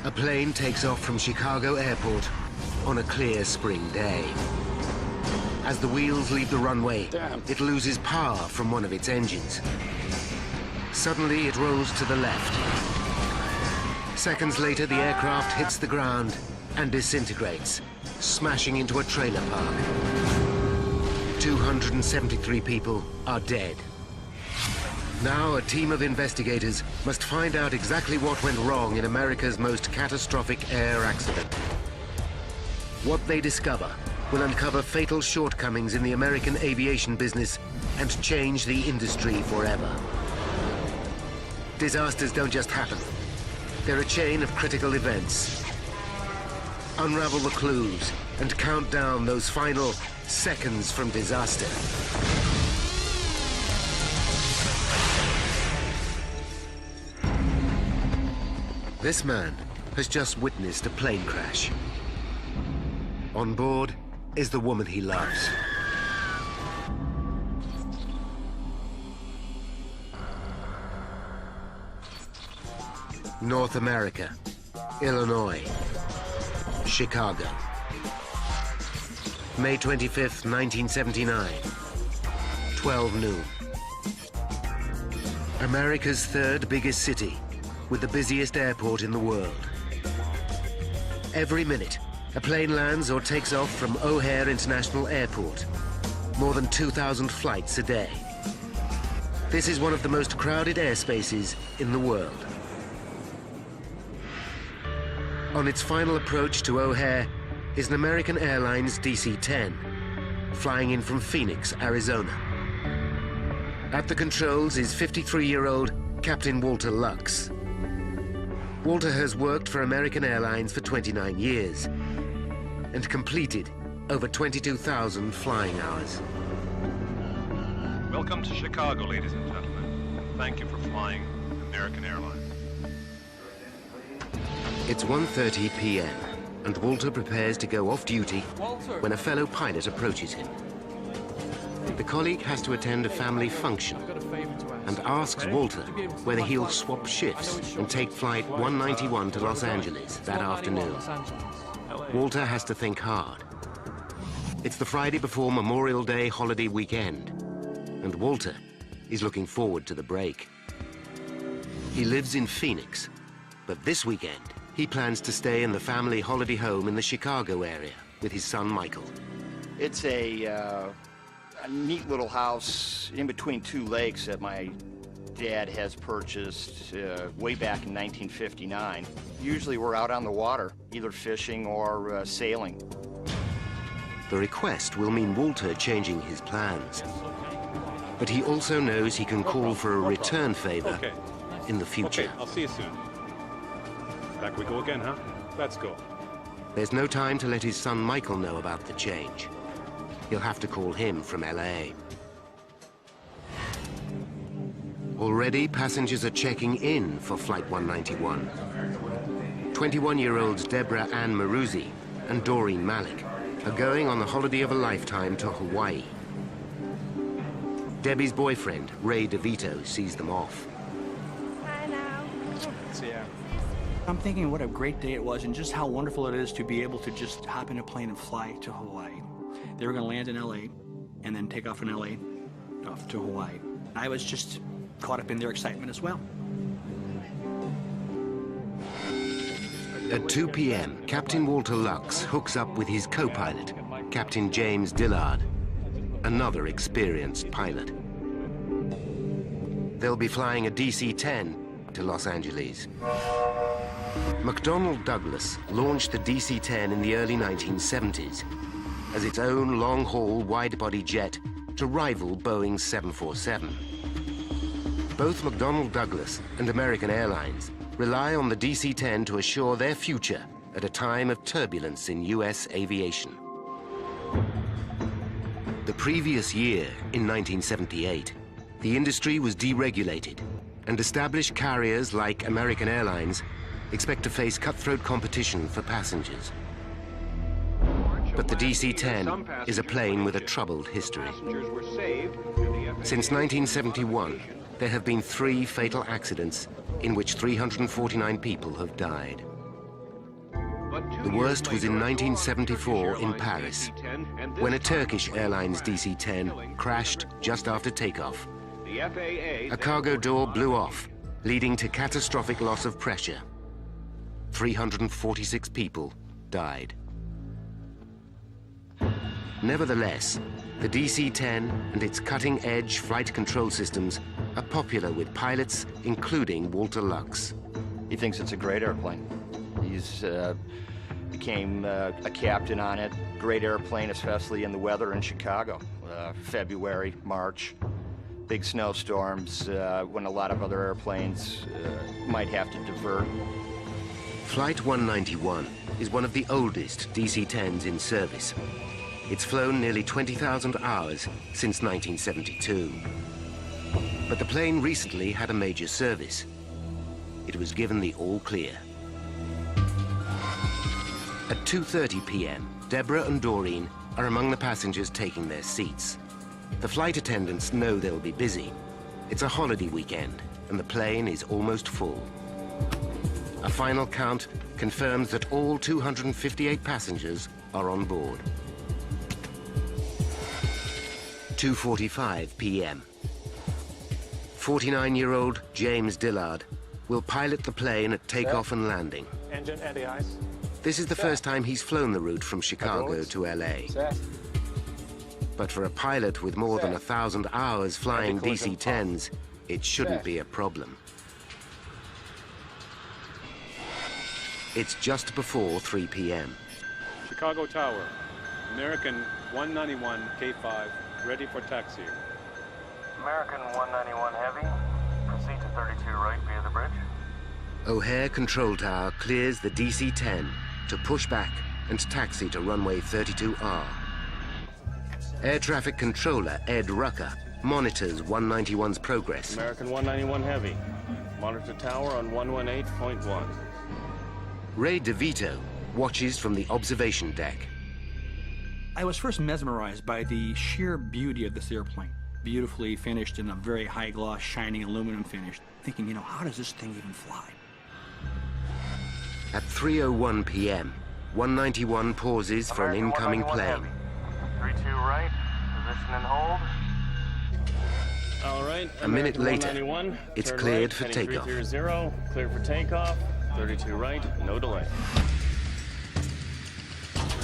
A plane takes off from Chicago Airport on a clear spring day. As the wheels leave the runway, it loses power from one of its engines. Suddenly, it rolls to the left. Seconds later, the aircraft hits the ground and disintegrates, smashing into a trailer park. 273 people are dead. Now, a team of investigators must find out exactly what went wrong in America's most catastrophic air accident. What they discover will uncover fatal shortcomings in the American aviation business and change the industry forever. Disasters don't just happen. They're a chain of critical events. Unravel the clues and count down those final seconds from disaster. This man has just witnessed a plane crash. On board is the woman he loves. North America, Illinois, Chicago. May 25th, 1979, 12 noon. America's third biggest city, with the busiest airport in the world. Every minute, a plane lands or takes off from O'Hare International Airport. More than 2,000 flights a day. This is one of the most crowded airspaces in the world. On its final approach to O'Hare is an American Airlines DC-10, flying in from Phoenix, Arizona. At the controls is 53-year-old Captain Walter Lux. Walter has worked for American Airlines for 29 years and completed over 22,000 flying hours. Welcome to Chicago, ladies and gentlemen. Thank you for flying American Airlines. It's 1:30 p.m. and Walter prepares to go off duty when a fellow pilot approaches him. The colleague has to attend a family function and asks Walter whether he'll swap shifts and take Flight 191 to Los Angeles that afternoon. Walter has to think hard. It's the Friday before Memorial Day holiday weekend, and Walter is looking forward to the break. He lives in Phoenix, but this weekend he plans to stay in the family holiday home in the Chicago area with his son Michael. It's a neat little house in between two lakes that my dad has purchased way back in 1959. Usually we're out on the water, either fishing or sailing. The request will mean Walter changing his plans. But he also knows he can call for a return favor in the future. Okay, I'll see you soon. Back we go again, huh? Let's go. There's no time to let his son Michael know about the change. He'll have to call him from LA. Already, passengers are checking in for Flight 191. 21-year-olds Deborah Ann Maruzzi and Doreen Malik are going on the holiday of a lifetime to Hawaii. Debbie's boyfriend, Ray DeVito, sees them off. Bye now. See ya. I'm thinking what a great day it was and just how wonderful it is to be able to just hop in a plane and fly to Hawaii. They were going to land in LA and then take off from LA off to Hawaii. I was just caught up in their excitement as well. At 2 p.m., Captain Walter Lux hooks up with his co-pilot, Captain James Dillard, another experienced pilot. They'll be flying a DC-10 to Los Angeles. McDonnell Douglas launched the DC-10 in the early 1970s as its own long-haul wide-body jet to rival Boeing's 747. Both McDonnell Douglas and American Airlines rely on the DC-10 to assure their future at a time of turbulence in U.S. aviation. The previous year, in 1978, the industry was deregulated, and established carriers like American Airlines expect to face cutthroat competition for passengers. But the DC-10 is a plane with a troubled history. Since 1971, there have been 3 fatal accidents in which 349 people have died. The worst was in 1974 in Paris, when a Turkish Airlines DC-10 crashed just after takeoff. A cargo door blew off, leading to catastrophic loss of pressure. 346 people died. Nevertheless, the DC-10 and its cutting-edge flight control systems are popular with pilots, including Walter Lux. He thinks it's a great airplane. He's became a captain on it. Great airplane, especially in the weather in Chicago. February, March, big snowstorms, when a lot of other airplanes might have to divert. Flight 191 is one of the oldest DC-10s in service. It's flown nearly 20,000 hours since 1972. But the plane recently had a major service. It was given the all clear. At 2:30 p.m., Deborah and Doreen are among the passengers taking their seats. The flight attendants know they'll be busy. It's a holiday weekend, and the plane is almost full. A final count confirms that all 258 passengers are on board. 2:45 p.m. 49-year-old James Dillard will pilot the plane at takeoff and landing. Engine anti-ice. This is the first time he's flown the route from Chicago to LA. But for a pilot with more than 1,000 hours flying DC-10s, it shouldn't be a problem. It's just before 3 p.m. Chicago Tower, American 191 K5, ready for taxi. American 191 Heavy, proceed to 32 right via the bridge. O'Hare Control Tower clears the DC-10 to push back and taxi to runway 32R. Air traffic controller Ed Rucker monitors 191's progress. American 191 Heavy, monitor tower on 118.1. Ray DeVito watches from the observation deck. I was first mesmerized by the sheer beauty of this airplane. Beautifully finished in a very high gloss, shining aluminum finish. Thinking, how does this thing even fly? At 3:01 p.m., 191 pauses for an incoming plane. 32 right, position and hold. All right. A minute American later, 191, it's turn cleared right, for heading takeoff. 330, cleared for takeoff. 32 right, no delay.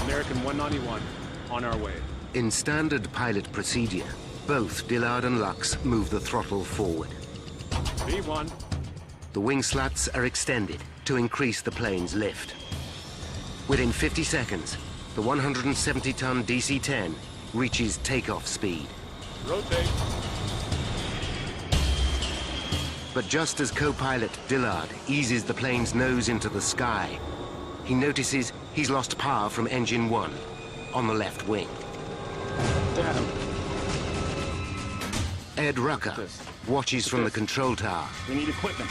American 191, on our way. In standard pilot procedure, both Dillard and Lux move the throttle forward. V1. The wing slats are extended to increase the plane's lift. Within 50 seconds, the 170-ton DC-10 reaches takeoff speed. Rotate. But just as co-pilot Dillard eases the plane's nose into the sky, he notices he's lost power from engine 1 on the left wing. Damn. Ed Rucker watches from the control tower. We need equipment.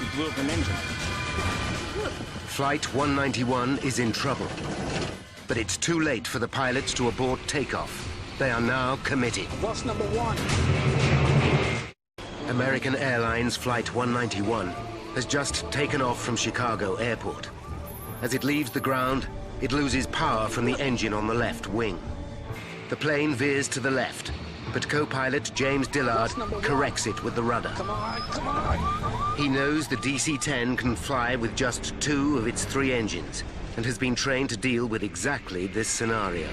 We blew up an engine. Flight 191 is in trouble. But it's too late for the pilots to abort takeoff. They are now committed. Loss number 1. American Airlines Flight 191 has just taken off from Chicago Airport. As it leaves the ground, it loses power from the engine on the left wing. The plane veers to the left, but co-pilot James Dillard corrects it with the rudder. Come on. He knows the DC-10 can fly with just 2 of its 3 engines and has been trained to deal with exactly this scenario.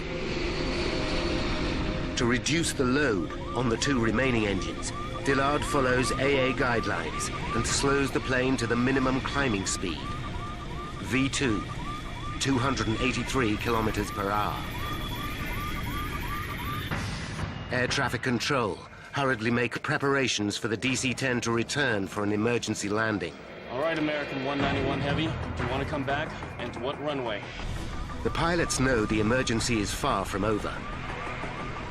To reduce the load on the 2 remaining engines, Dillard follows AA guidelines and slows the plane to the minimum climbing speed, V2, 283 kilometers per hour. Air traffic control hurriedly make preparations for the DC-10 to return for an emergency landing. All right, American 191 Heavy, do you want to come back? And to what runway? The pilots know the emergency is far from over,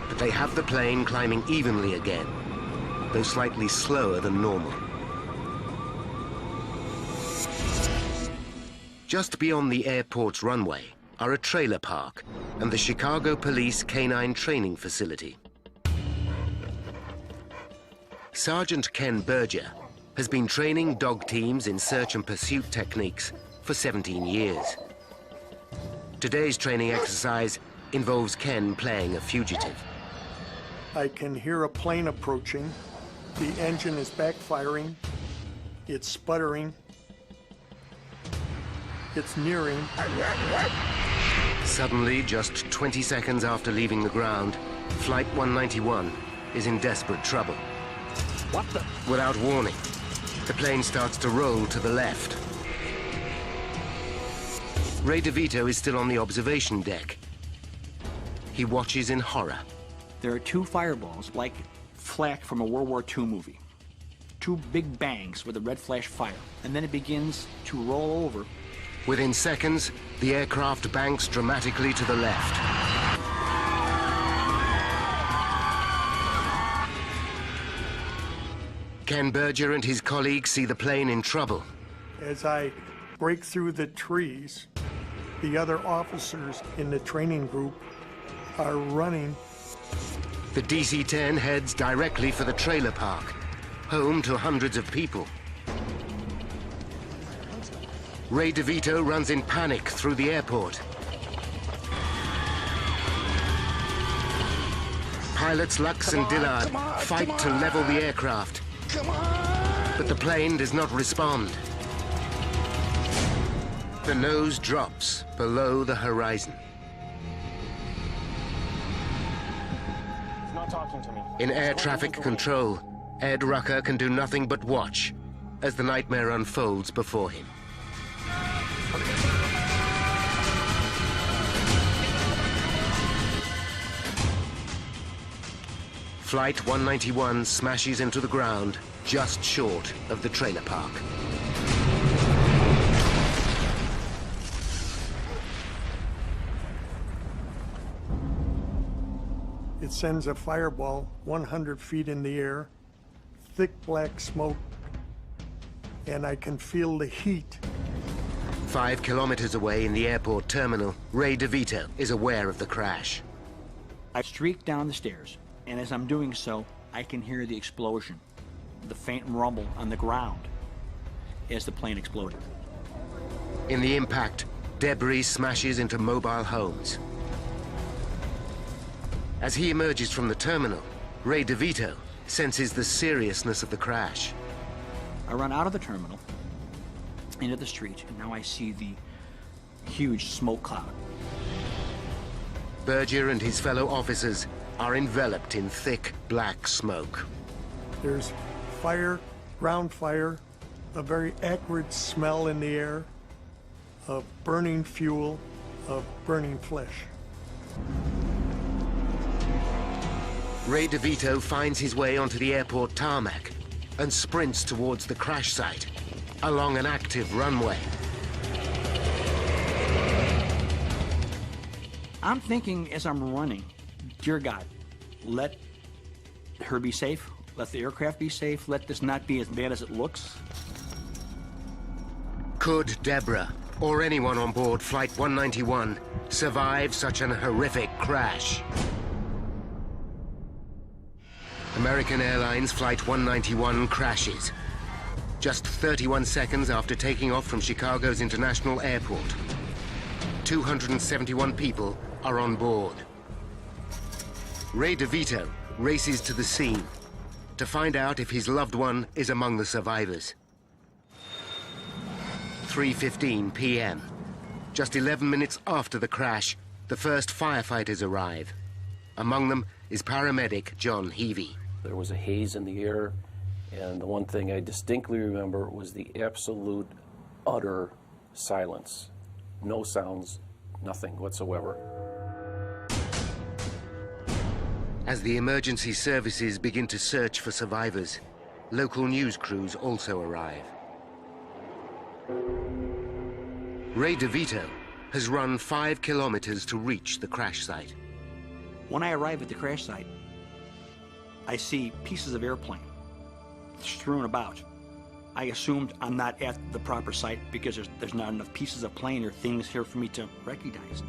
but they have the plane climbing evenly again, though slightly slower than normal. Just beyond the airport's runway are a trailer park and the Chicago Police Canine Training Facility. Sergeant Ken Berger has been training dog teams in search and pursuit techniques for 17 years. Today's training exercise involves Ken playing a fugitive. I can hear a plane approaching. The engine is backfiring. It's sputtering. It's nearing. Suddenly, just 20 seconds after leaving the ground, Flight 191 is in desperate trouble. What the? Without warning, the plane starts to roll to the left. Ray DeVito is still on the observation deck. He watches in horror. There are two fireballs, like flak from a World War II movie. Two big bangs with a red flash fire, and then it begins to roll over. Within seconds, the aircraft banks dramatically to the left. Ken Berger and his colleagues see the plane in trouble. As I break through the trees, the other officers in the training group are running. The DC-10 heads directly for the trailer park, home to hundreds of people. Ray DeVito runs in panic through the airport. Pilots Lux and Dillard fight to level the aircraft. But the plane does not respond. The nose drops below the horizon. He's not talking to me. In air traffic control, Ed Rucker can do nothing but watch as the nightmare unfolds before him. Flight 191 smashes into the ground just short of the trailer park. It sends a fireball 100 feet in the air, thick black smoke, and I can feel the heat. 5 kilometers away in the airport terminal, Ray DeVito is aware of the crash. I streak down the stairs, and as I'm doing so, I can hear the explosion, the faint rumble on the ground as the plane exploded. In the impact, debris smashes into mobile homes. As he emerges from the terminal, Ray DeVito senses the seriousness of the crash. I run out of the terminal, into the street, and now I see the huge smoke cloud. Berger and his fellow officers are enveloped in thick black smoke. There's fire, ground fire, a very acrid smell in the air of burning fuel, of burning flesh. Ray DeVito finds his way onto the airport tarmac and sprints towards the crash site along an active runway. I'm thinking as I'm running, dear God, let her be safe, let the aircraft be safe, let this not be as bad as it looks. Could Deborah, or anyone on board Flight 191, survive such an horrific crash? American Airlines Flight 191 crashes. Just 31 seconds after taking off from Chicago's International Airport. 271 people are on board. Ray DeVito races to the scene to find out if his loved one is among the survivors. 3:15 p.m. Just 11 minutes after the crash, the first firefighters arrive. Among them is paramedic John Heavey. There was a haze in the air, and the one thing I distinctly remember was the absolute, utter silence. No sounds, nothing whatsoever. As the emergency services begin to search for survivors, local news crews also arrive. Ray DeVito has run 5 kilometers to reach the crash site. When I arrive at the crash site, I see pieces of airplane strewn about. I assumed I'm not at the proper site because there's not enough pieces of plane or things here for me to recognize.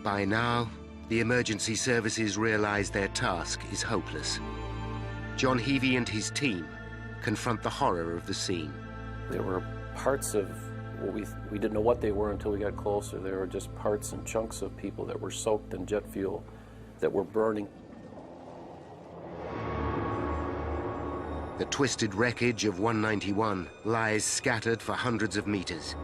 By now, the emergency services realize their task is hopeless. John Heavey and his team confront the horror of the scene. There were parts of We didn't know what they were until we got closer. They were just parts and chunks of people that were soaked in jet fuel that were burning. The twisted wreckage of 191 lies scattered for hundreds of meters.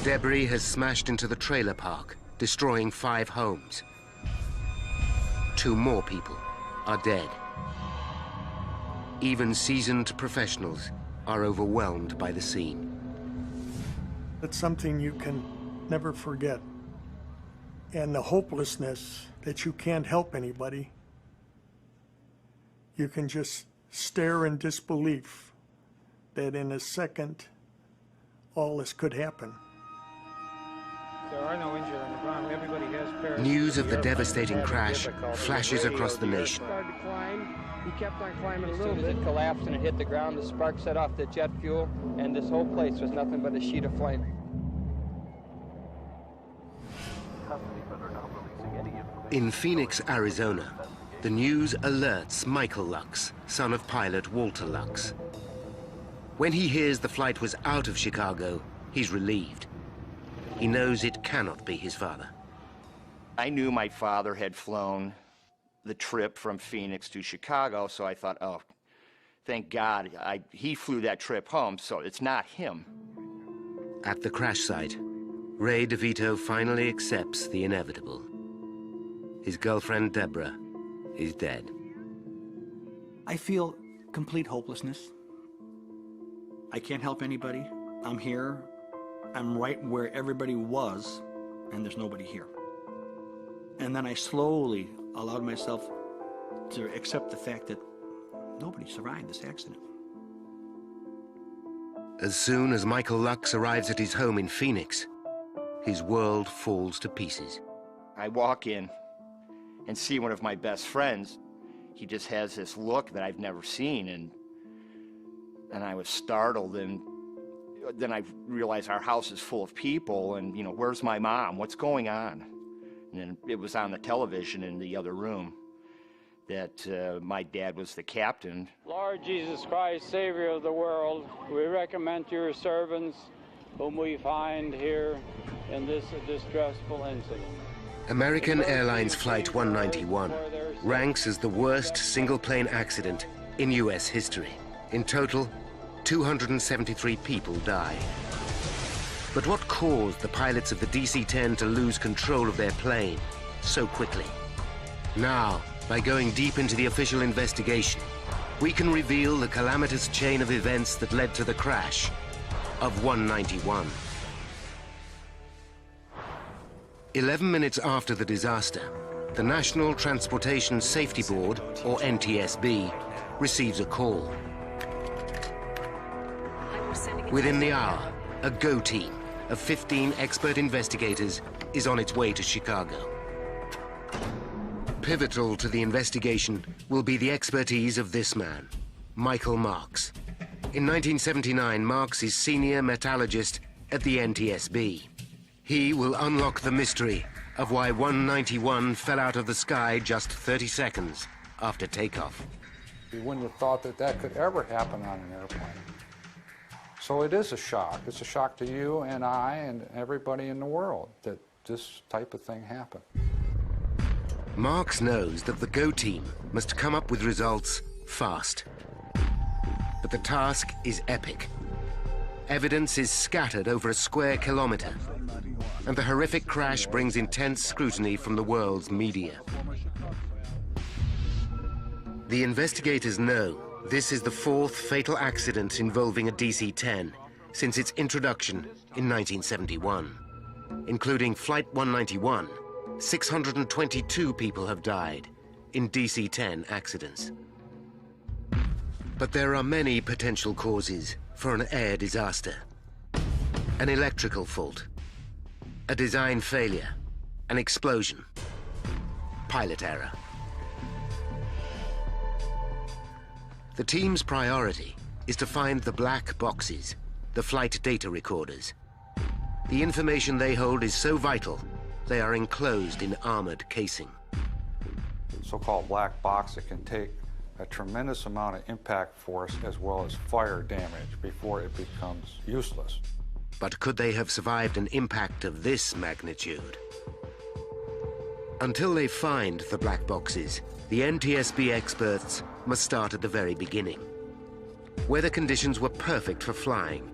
Debris has smashed into the trailer park, destroying 5 homes. 2 more people are dead. Even seasoned professionals are overwhelmed by the scene. It's something you can never forget. And the hopelessness that you can't help anybody. You can just stare in disbelief that in a second, all this could happen. There are no injured on the ground. Everybody has parachutes. News of the devastating crash flashes across the nation. Started to climb. He kept on climbing a little bit. As soon as it collapsed and it hit the ground, the spark set off the jet fuel, and this whole place was nothing but a sheet of flame. In Phoenix, Arizona, the news alerts Michael Lux, son of pilot Walter Lux. When he hears the flight was out of Chicago, he's relieved. He knows it cannot be his father. I knew my father had flown the trip from Phoenix to Chicago, so I thought, oh, thank God he flew that trip home, so it's not him. At the crash site, Ray DeVito finally accepts the inevitable. His girlfriend, Deborah, is dead. I feel complete hopelessness. I can't help anybody. I'm here. I'm right where everybody was, and there's nobody here. And then I slowly allowed myself to accept the fact that nobody survived this accident. As soon as Michael Lux arrives at his home in Phoenix, his world falls to pieces. I walk in and see one of my best friends. He just has this look that I've never seen, and I was startled, and then I realized our house is full of people, and, you know, where's my mom? What's going on? And then it was on the television in the other room that my dad was the captain. Lord Jesus Christ, Savior of the world, we recommend to your servants whom we find here in this distressful incident. American Airlines Flight 191 ranks as the worst single-plane accident in U.S. history. In total, 273 people died. But what caused the pilots of the DC-10 to lose control of their plane so quickly? Now, by going deep into the official investigation, we can reveal the calamitous chain of events that led to the crash of 191. 11 minutes after the disaster, the National Transportation Safety Board, or NTSB, receives a call. Within the hour, a GO team of 15 expert investigators is on its way to Chicago. Pivotal to the investigation will be the expertise of this man, Michael Marks. In 1979, Marks is senior metallurgist at the NTSB. He will unlock the mystery of why 191 fell out of the sky just 30 seconds after takeoff. You wouldn't have thought that that could ever happen on an airplane. So it is a shock. It's a shock to you and I and everybody in the world that this type of thing happened. Marks knows that the GO team must come up with results fast. But the task is epic. Evidence is scattered over a square kilometer, and the horrific crash brings intense scrutiny from the world's media. The investigators know this is the 4th fatal accident involving a DC-10 since its introduction in 1971. Including Flight 191, 622 people have died in DC-10 accidents. But there are many potential causes for an air disaster. An electrical fault, a design failure, an explosion, pilot error. The team's priority is to find the black boxes, the flight data recorders. The information they hold is so vital, they are enclosed in armored casing. So-called black box that can take a tremendous amount of impact force as well as fire damage before it becomes useless. But could they have survived an impact of this magnitude? Until they find the black boxes, the NTSB experts must start at the very beginning. Weather conditions were perfect for flying,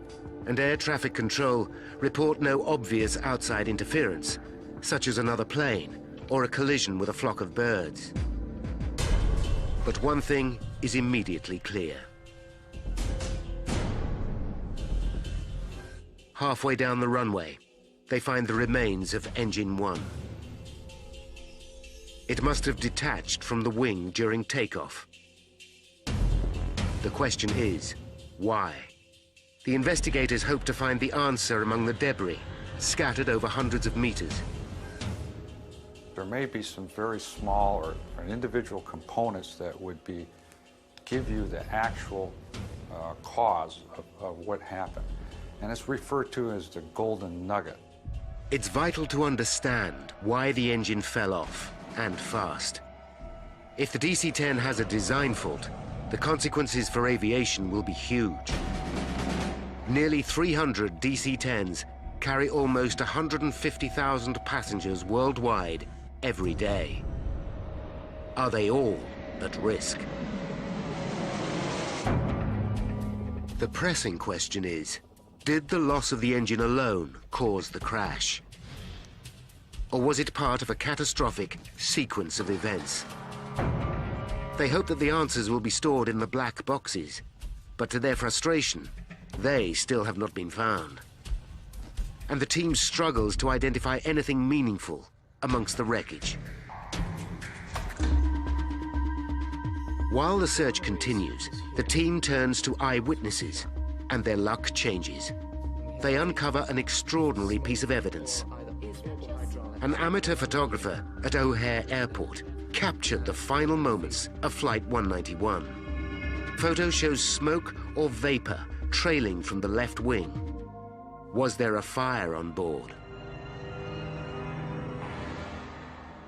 and air traffic control report no obvious outside interference, such as another plane or a collision with a flock of birds. But one thing is immediately clear. Halfway down the runway, they find the remains of Engine 1. It must have detached from the wing during takeoff. The question is, why? The investigators hope to find the answer among the debris, scattered over hundreds of meters. There may be some very small or individual components that would give you the actual cause of what happened. And it's referred to as the golden nugget. It's vital to understand why the engine fell off, and fast. If the DC-10 has a design fault, the consequences for aviation will be huge. Nearly 300 DC-10s carry almost 150,000 passengers worldwide every day. Are they all at risk? The pressing question is, did the loss of the engine alone cause the crash? Or was it part of a catastrophic sequence of events? They hope that the answers will be stored in the black boxes, but to their frustration, they still have not been found. And the team struggles to identify anything meaningful amongst the wreckage. While the search continues, the team turns to eyewitnesses, and their luck changes. They uncover an extraordinary piece of evidence. An amateur photographer at O'Hare Airport captured the final moments of Flight 191. Photo shows smoke or vapor trailing from the left wing. Was there a fire on board?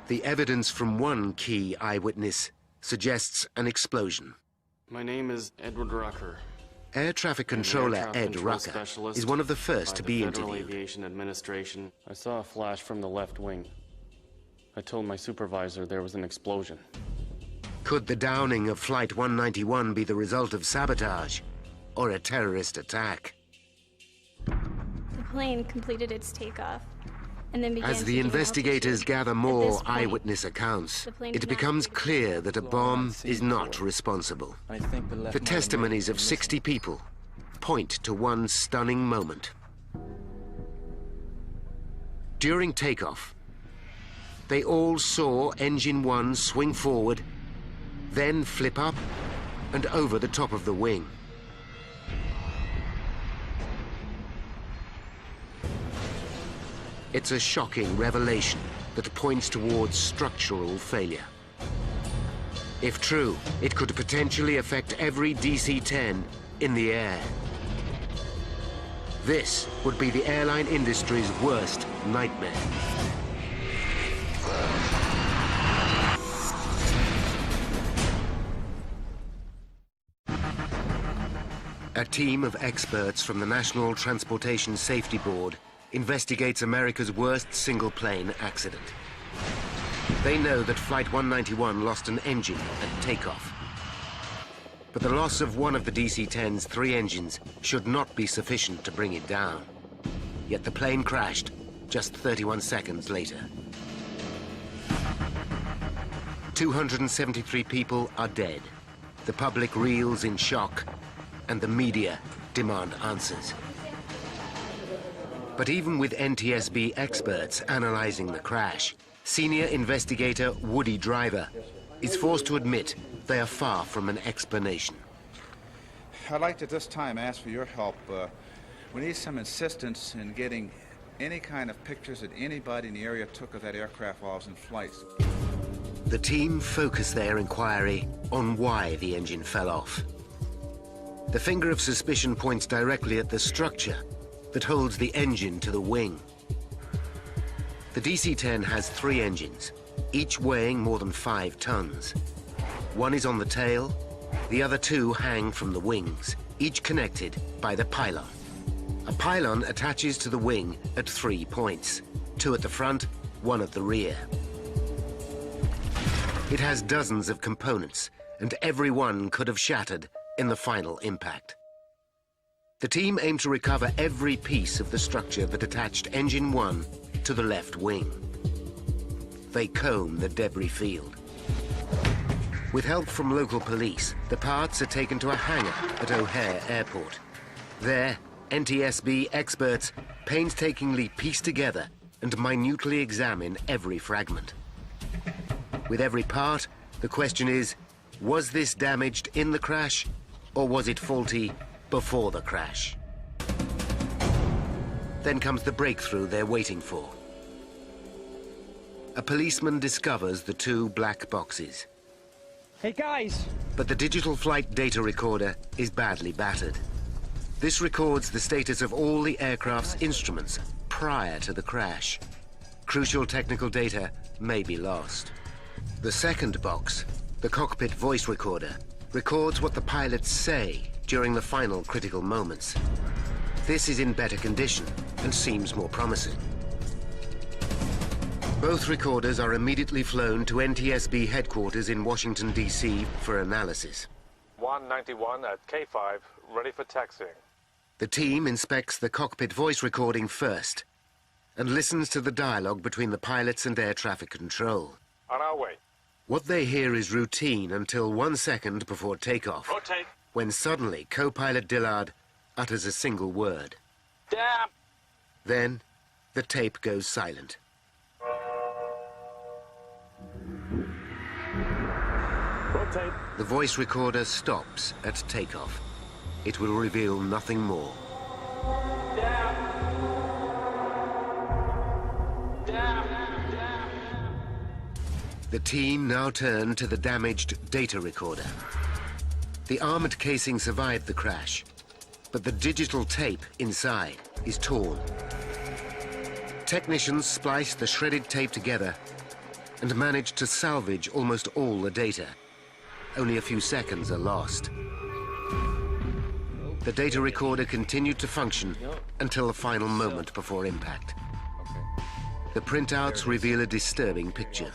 The evidence from one key eyewitness suggests an explosion. My name is Edward Rucker. Air traffic controller Ed Rucker is one of the first to be Federal interviewed. Aviation Administration. I saw a flash from the left wing. I told my supervisor there was an explosion. Could the downing of Flight 191 be the result of sabotage or a terrorist attack? The plane completed its takeoff and then began As the investigators gather more eyewitness accounts, it becomes clear that a bomb is not responsible. The testimonies of 60 people point to one stunning moment. During takeoff, they all saw Engine 1 swing forward, then flip up and over the top of the wing. It's a shocking revelation that points towards structural failure. If true, it could potentially affect every DC-10 in the air. This would be the airline industry's worst nightmare. A team of experts from the National Transportation Safety Board investigates America's worst single-plane accident. They know that Flight 191 lost an engine at takeoff. But the loss of one of the DC-10's 3 engines should not be sufficient to bring it down. Yet the plane crashed just 31 seconds later. 273 people are dead. The public reels in shock, and the media demand answers. But even with NTSB experts analyzing the crash, senior investigator Woody Driver is forced to admit they are far from an explanation. I'd like to at this time ask for your help. We need some assistance in getting any kind of pictures that anybody in the area took of that aircraft while it was in flight. The team focus their inquiry on why the engine fell off. The finger of suspicion points directly at the structure that holds the engine to the wing. The DC-10 has 3 engines, each weighing more than 5 tons. One is on the tail, The other two hang from the wings, each connected by the pylon. A pylon attaches to the wing at 3 points, 2 at the front, 1 at the rear. It has dozens of components, and every one could have shattered in the final impact. The team aimed to recover every piece of the structure that attached Engine 1 to the left wing. They comb the debris field. With help from local police, the parts are taken to a hangar at O'Hare Airport. There, NTSB experts painstakingly piece together and minutely examine every fragment. With every part, the question is, was this damaged in the crash, or was it faulty before the crash? Then comes the breakthrough they're waiting for. A policeman discovers the 2 black boxes. Hey guys! But the digital flight data recorder is badly battered. This records the status of all the aircraft's instruments prior to the crash. Crucial technical data may be lost. The second box, the cockpit voice recorder, records what the pilots say during the final critical moments. This is in better condition and seems more promising. Both recorders are immediately flown to NTSB headquarters in Washington, D.C. for analysis. 191 at K5, ready for taxiing. The team inspects the cockpit voice recording first and listens to the dialogue between the pilots and air traffic control. On our way. What they hear is routine until 1 second before takeoff. Rotate. When suddenly co-pilot Dillard utters a single word. Damn! Then the tape goes silent. Rotate. The voice recorder stops at takeoff. It will reveal nothing more. The team now turn to the damaged data recorder. The armored casing survived the crash, but the digital tape inside is torn. Technicians spliced the shredded tape together and managed to salvage almost all the data. Only a few seconds are lost. The data recorder continued to function until the final moment before impact. The printouts reveal a disturbing picture.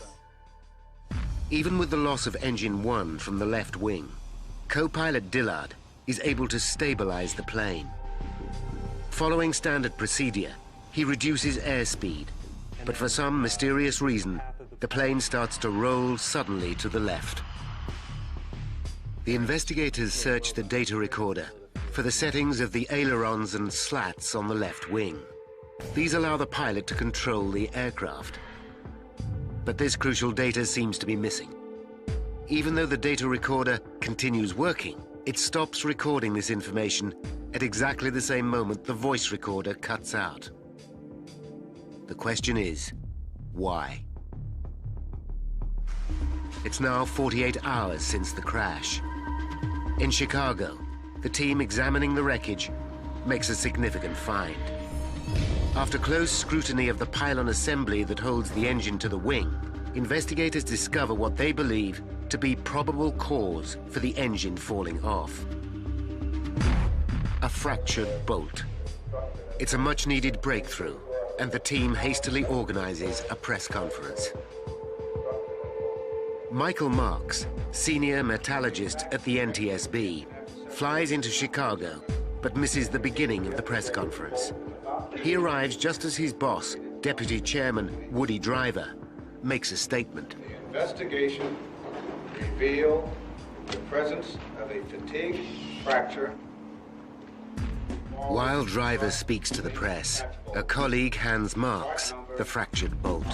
Even with the loss of Engine 1 from the left wing, co-pilot Dillard is able to stabilize the plane. Following standard procedure, he reduces airspeed, but for some mysterious reason, the plane starts to roll suddenly to the left. The investigators search the data recorder for the settings of the ailerons and slats on the left wing. These allow the pilot to control the aircraft. But this crucial data seems to be missing. Even though the data recorder continues working, it stops recording this information at exactly the same moment the voice recorder cuts out. The question is, why? It's now 48 hours since the crash. In Chicago, the team examining the wreckage makes a significant find. After close scrutiny of the pylon assembly that holds the engine to the wing, investigators discover what they believe to be probable cause for the engine falling off. A fractured bolt. It's a much-needed breakthrough, and the team hastily organizes a press conference. Michael Marks, senior metallurgist at the NTSB, flies into Chicago, but misses the beginning of the press conference. He arrives just as his boss, Deputy Chairman Woody Driver, makes a statement. The investigation revealed the presence of a fatigue fracture. While Driver speaks to the press, a colleague hands Marks the fractured bolt.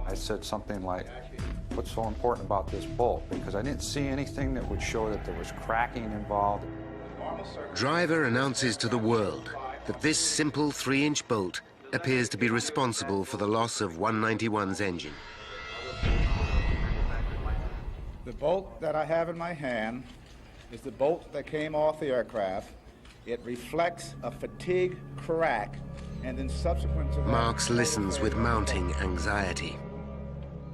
I said something like, what's so important about this bolt? Because I didn't see anything that would show that there was cracking involved. Driver announces to the world that this simple 3-inch bolt appears to be responsible for the loss of 191's engine. The bolt that I have in my hand is the bolt that came off the aircraft. It reflects a fatigue crack, and then subsequent to that... Marks listens with mounting anxiety.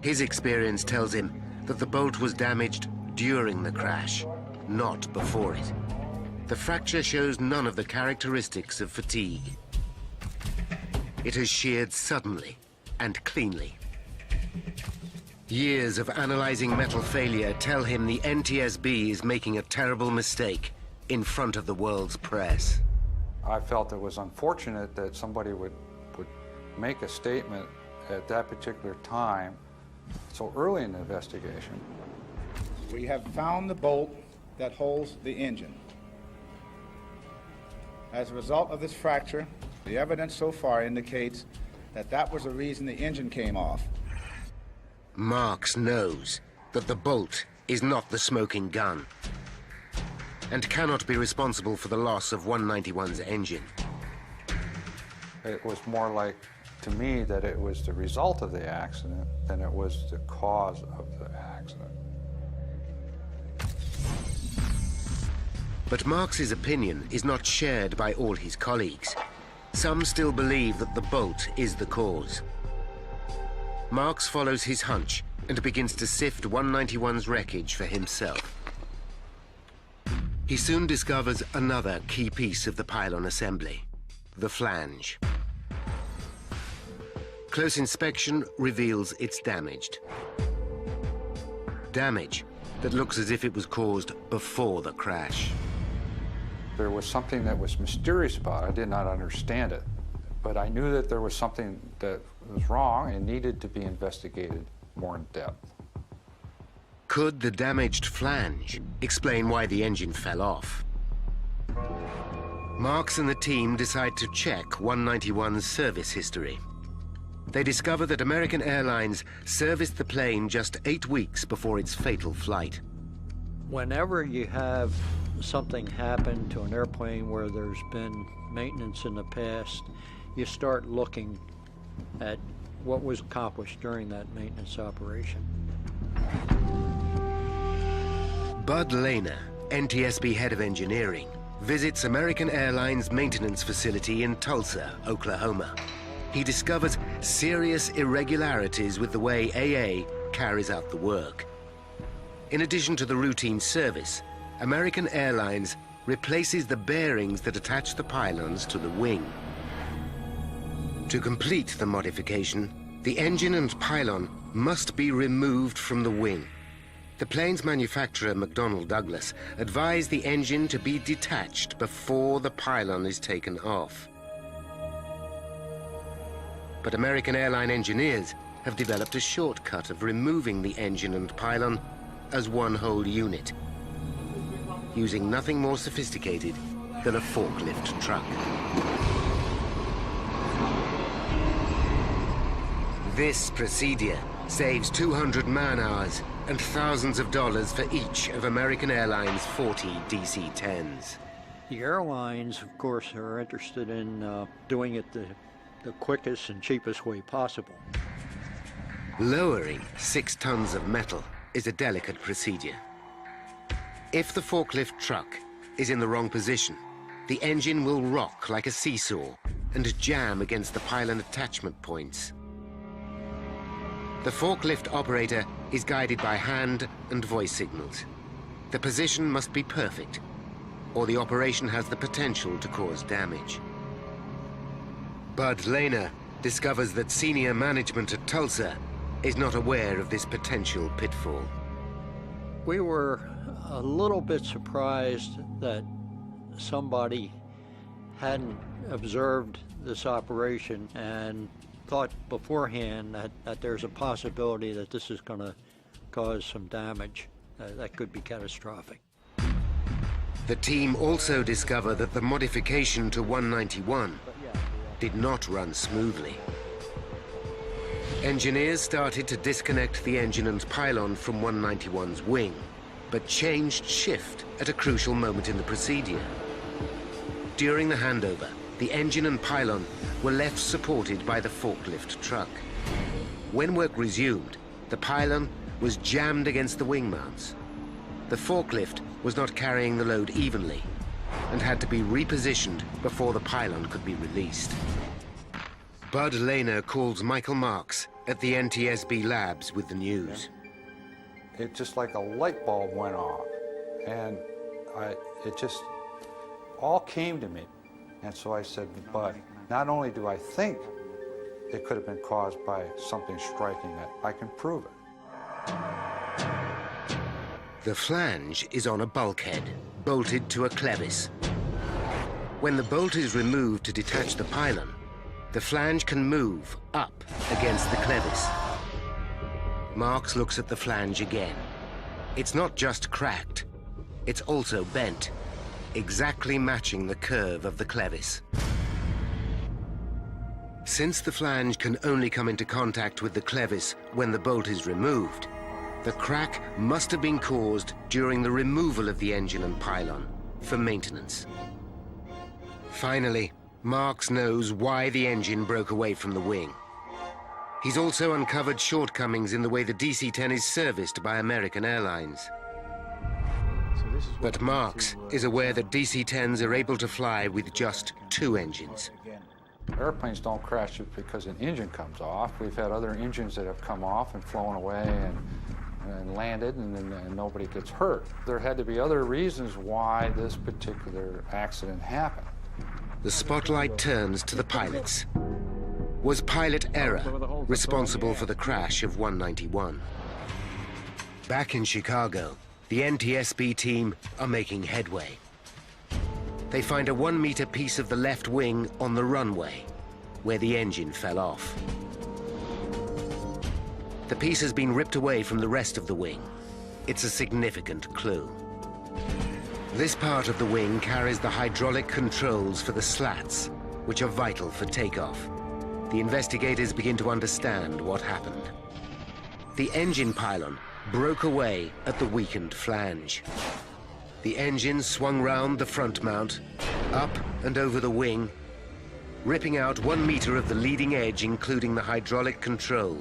His experience tells him that the bolt was damaged during the crash, not before it. The fracture shows none of the characteristics of fatigue. It has sheared suddenly and cleanly. Years of analyzing metal failure tell him the NTSB is making a terrible mistake in front of the world's press. I felt it was unfortunate that somebody would make a statement at that particular time, so early in the investigation. We have found the bolt that holds the engine. As a result of this fracture, the evidence so far indicates that that was the reason the engine came off. Marks knows that the bolt is not the smoking gun and cannot be responsible for the loss of 191's engine. It was more like, to me, that it was the result of the accident than it was the cause of the accident. But Marks's opinion is not shared by all his colleagues. Some still believe that the bolt is the cause. Marks follows his hunch and begins to sift 191's wreckage for himself. He soon discovers another key piece of the pylon assembly, the flange. Close inspection reveals it's damaged. Damage that looks as if it was caused before the crash. There was something that was mysterious about it. I did not understand it, but I knew that there was something that was wrong and needed to be investigated more in depth. Could the damaged flange explain why the engine fell off? Marks and the team decide to check 191's service history. They discover that American Airlines serviced the plane just 8 weeks before its fatal flight. Whenever you have something happen to an airplane where there's been maintenance in the past, you start looking at what was accomplished during that maintenance operation. Bud Lehner, NTSB head of engineering, visits American Airlines maintenance facility in Tulsa, Oklahoma. He discovers serious irregularities with the way AA carries out the work. In addition to the routine service, American Airlines replaces the bearings that attach the pylons to the wing. To complete the modification, the engine and pylon must be removed from the wing. The plane's manufacturer, McDonnell Douglas, advised the engine to be detached before the pylon is taken off. But American airline engineers have developed a shortcut of removing the engine and pylon as one whole unit, using nothing more sophisticated than a forklift truck. This procedure saves 200 man-hours and thousands of dollars for each of American Airlines' 40 DC-10s. The airlines, of course, are interested in doing it the quickest and cheapest way possible. Lowering 6 tons of metal is a delicate procedure. If the forklift truck is in the wrong position, the engine will rock like a seesaw and jam against the pylon attachment points. The forklift operator is guided by hand and voice signals. The position must be perfect, or the operation has the potential to cause damage. Bud Lehner discovers that senior management at Tulsa is not aware of this potential pitfall. We were a little bit surprised that somebody hadn't observed this operation and thought beforehand that there's a possibility that this is going to cause some damage that could be catastrophic. The team also discover that the modification to 191 did not run smoothly. Engineers started to disconnect the engine and pylon from 191's wing, but changed shift at a crucial moment in the procedure. During the handover, the engine and pylon were left supported by the forklift truck. When work resumed, the pylon was jammed against the wing mounts. The forklift was not carrying the load evenly and had to be repositioned before the pylon could be released. Bud Lehner calls Michael Marks at the NTSB labs with the news. it just like a light bulb went off. And it just all came to me. And so I said, but not only do I think it could have been caused by something striking it, I can prove it. The flange is on a bulkhead, bolted to a clevis. When the bolt is removed to detach the pylon, the flange can move up against the clevis. Marks looks at the flange again. It's not just cracked, it's also bent, exactly matching the curve of the clevis. Since the flange can only come into contact with the clevis when the bolt is removed, the crack must have been caused during the removal of the engine and pylon for maintenance. Finally, Marks knows why the engine broke away from the wing. He's also uncovered shortcomings in the way the DC-10 is serviced by American Airlines. But Marks is aware that DC-10s are able to fly with just 2 engines. Airplanes don't crash just because an engine comes off. We've had other engines that have come off and flown away and landed, and nobody gets hurt. There had to be other reasons why this particular accident happened. The spotlight turns to the pilots. Was pilot error responsible for the crash of 191? Back in Chicago, the NTSB team are making headway. They find a 1-meter piece of the left wing on the runway, where the engine fell off. The piece has been ripped away from the rest of the wing. It's a significant clue. This part of the wing carries the hydraulic controls for the slats, which are vital for takeoff. The investigators begin to understand what happened. The engine pylon broke away at the weakened flange. The engine swung round the front mount, up and over the wing, ripping out 1 meter of the leading edge, including the hydraulic control.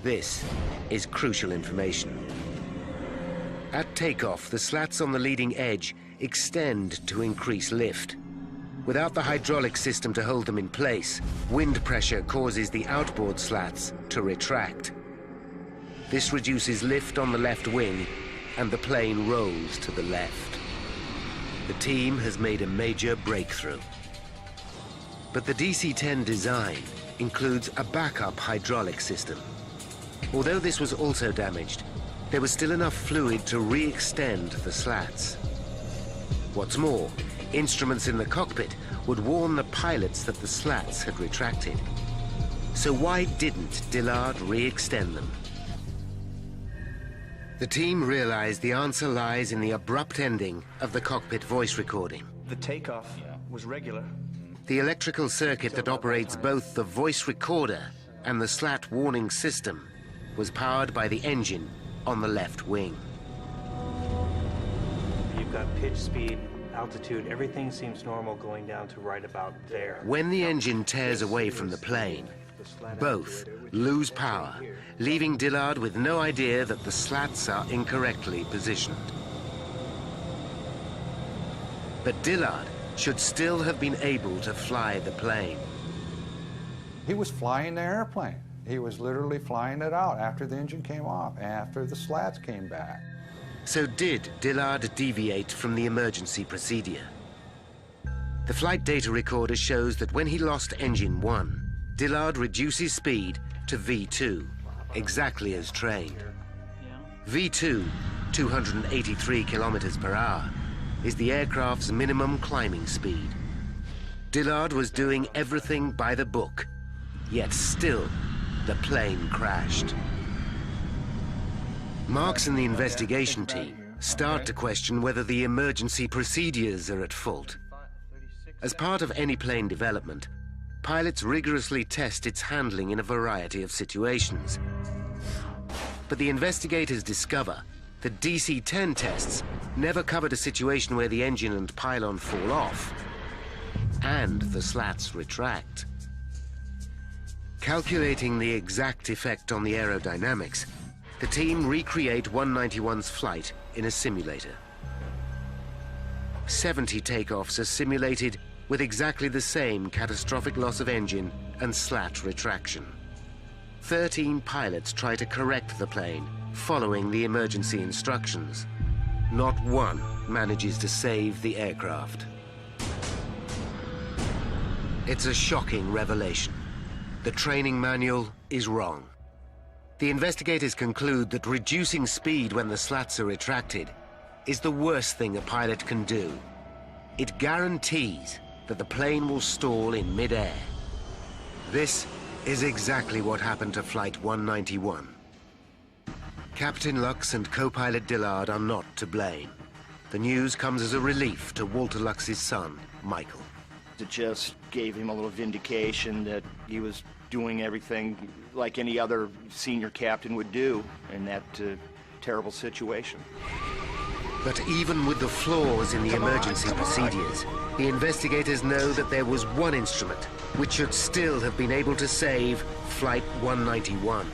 This is crucial information. At takeoff, the slats on the leading edge extend to increase lift. Without the hydraulic system to hold them in place, wind pressure causes the outboard slats to retract. This reduces lift on the left wing, and the plane rolls to the left. The team has made a major breakthrough. But the DC-10 design includes a backup hydraulic system. Although this was also damaged, there was still enough fluid to re-extend the slats. What's more, instruments in the cockpit would warn the pilots that the slats had retracted. So why didn't Dillard re-extend them? The team realized the answer lies in the abrupt ending of the cockpit voice recording. The takeoff was regular. The electrical circuit that operates both the voice recorder and the slat warning system was powered by the engine on the left wing. You've got pitch, speed, altitude, everything seems normal going down to right about there. When the engine tears away from the plane, both lose power, leaving Dillard with no idea that the slats are incorrectly positioned. But Dillard should still have been able to fly the plane. He was flying the airplane. He was literally flying it out after the engine came off, after the slats came back. So did Dillard deviate from the emergency procedure? The flight data recorder shows that when he lost engine 1, Dillard reduces speed to V2, exactly as trained. V2, 283 kilometers per hour, is the aircraft's minimum climbing speed. Dillard was doing everything by the book, yet still, the plane crashed. Marks and the investigation team start to question whether the emergency procedures are at fault. As part of any plane development, pilots rigorously test its handling in a variety of situations. But the investigators discover that DC-10 tests never covered a situation where the engine and pylon fall off and the slats retract. Calculating the exact effect on the aerodynamics, the team recreate 191's flight in a simulator. 70 takeoffs are simulated with exactly the same catastrophic loss of engine and slat retraction. 13 pilots try to correct the plane, following the emergency instructions. Not one manages to save the aircraft. It's a shocking revelation. The training manual is wrong. The investigators conclude that reducing speed when the slats are retracted is the worst thing a pilot can do. It guarantees that the plane will stall in mid-air. This is exactly what happened to Flight 191. Captain Lux and co-pilot Dillard are not to blame. The news comes as a relief to Walter Lux's son, Michael. It just gave him a little vindication that he was doing everything like any other senior captain would do in that terrible situation. But even with the flaws in the emergency procedures, the investigators know that there was one instrument which should still have been able to save Flight 191.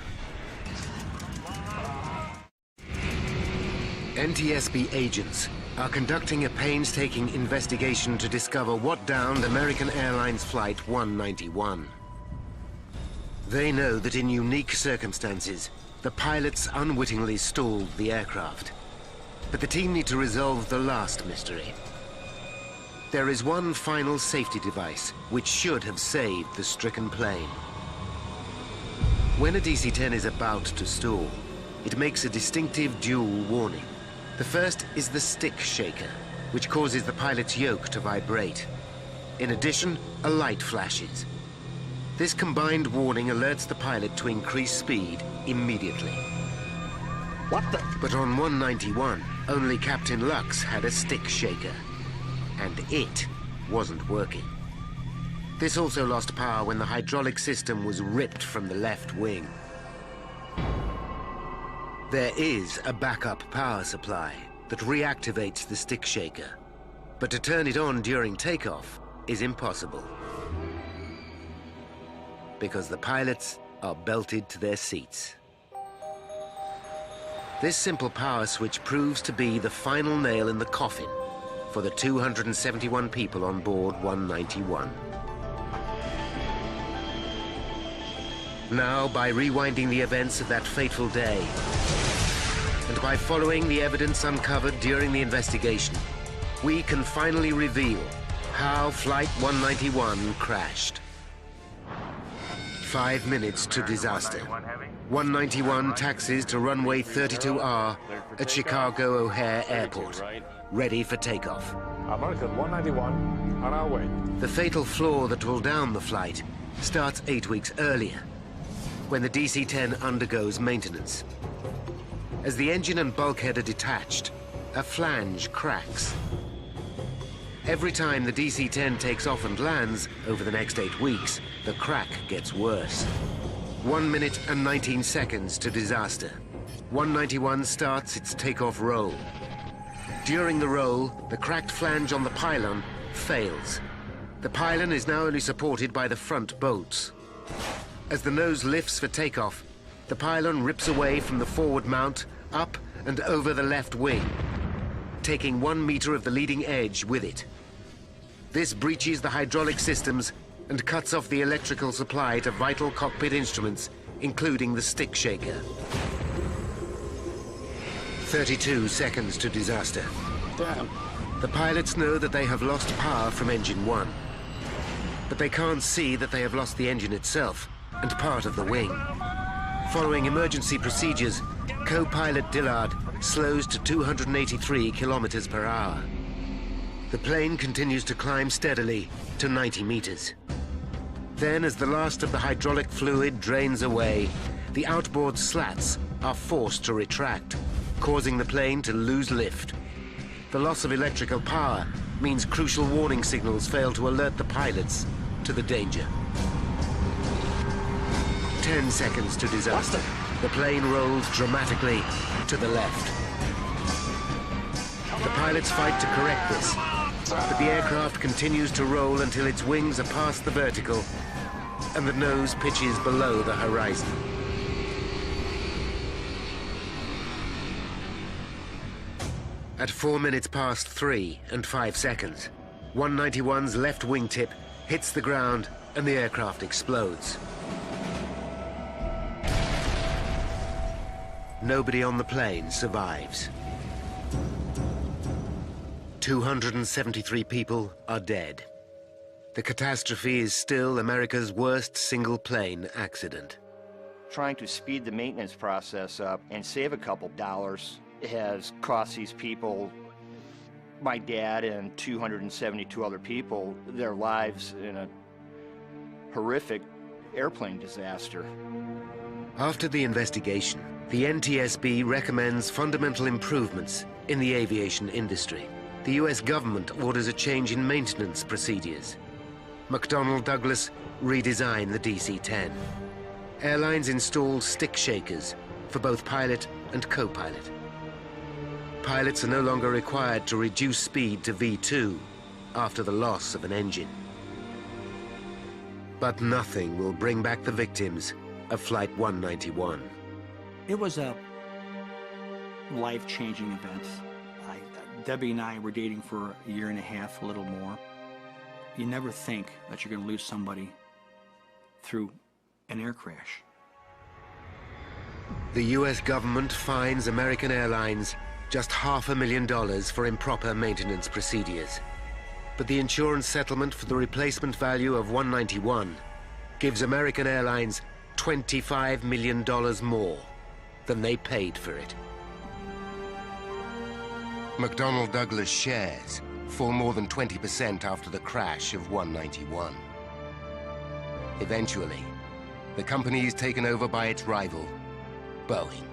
NTSB agents are conducting a painstaking investigation to discover what downed American Airlines Flight 191. They know that in unique circumstances, the pilots unwittingly stalled the aircraft. But the team need to resolve the last mystery. There is one final safety device which should have saved the stricken plane. When a DC-10 is about to stall, it makes a distinctive dual warning. The first is the stick shaker, which causes the pilot's yoke to vibrate. In addition, a light flashes. This combined warning alerts the pilot to increase speed immediately. What the? But on 191, only Captain Lux had a stick shaker, and it wasn't working. This also lost power when the hydraulic system was ripped from the left wing. There is a backup power supply that reactivates the stick shaker, but to turn it on during takeoff is impossible, because the pilots are belted to their seats. This simple power switch proves to be the final nail in the coffin for the 271 people on board 191. Now, by rewinding the events of that fateful day, and by following the evidence uncovered during the investigation, we can finally reveal how Flight 191 crashed. 5 minutes to disaster. 191 taxis to runway 32R at Chicago O'Hare Airport, ready for takeoff. American 191 on our way. The fatal flaw that will down the flight starts 8 weeks earlier, when the DC-10 undergoes maintenance. As the engine and bulkhead are detached, a flange cracks. Every time the DC-10 takes off and lands over the next 8 weeks, the crack gets worse. 1 minute and 19 seconds to disaster. 191 starts its takeoff roll. During the roll, the cracked flange on the pylon fails. The pylon is now only supported by the front bolts. As the nose lifts for takeoff, the pylon rips away from the forward mount, up and over the left wing, taking 1 meter of the leading edge with it. This breaches the hydraulic systems and cuts off the electrical supply to vital cockpit instruments, including the stick shaker. 32 seconds to disaster. Damn. The pilots know that they have lost power from engine 1, but they can't see that they have lost the engine itself and part of the wing. Following emergency procedures, co-pilot Dillard slows to 283 kilometers per hour. The plane continues to climb steadily to 90 meters. Then, as the last of the hydraulic fluid drains away, the outboard slats are forced to retract, causing the plane to lose lift. The loss of electrical power means crucial warning signals fail to alert the pilots to the danger. 10 seconds to disaster. The plane rolls dramatically to the left. The pilots fight to correct this, but the aircraft continues to roll until its wings are past the vertical and the nose pitches below the horizon. At 4 minutes past 3 and 5 seconds, 191's left wingtip hits the ground and the aircraft explodes. nobody on the plane survives. 273 people are dead. The catastrophe is still America's worst single-plane accident. Trying to speed the maintenance process up and save a couple dollars has cost these people, my dad and 272 other people, their lives in a horrific airplane disaster. After the investigation, the NTSB recommends fundamental improvements in the aviation industry. The US government orders a change in maintenance procedures. McDonnell Douglas redesigned the DC-10. Airlines installed stick shakers for both pilot and co-pilot. Pilots are no longer required to reduce speed to V2 after the loss of an engine. But nothing will bring back the victims of Flight 191. It was a life-changing event. Debbie and I were dating for a year and a half, a little more. You never think that you're going to lose somebody through an air crash. The US government fines American Airlines just $500,000 for improper maintenance procedures. But the insurance settlement for the replacement value of 191 gives American Airlines $25 million more than they paid for it. McDonnell Douglas shares fall more than 20% after the crash of 191. Eventually, the company is taken over by its rival, Boeing.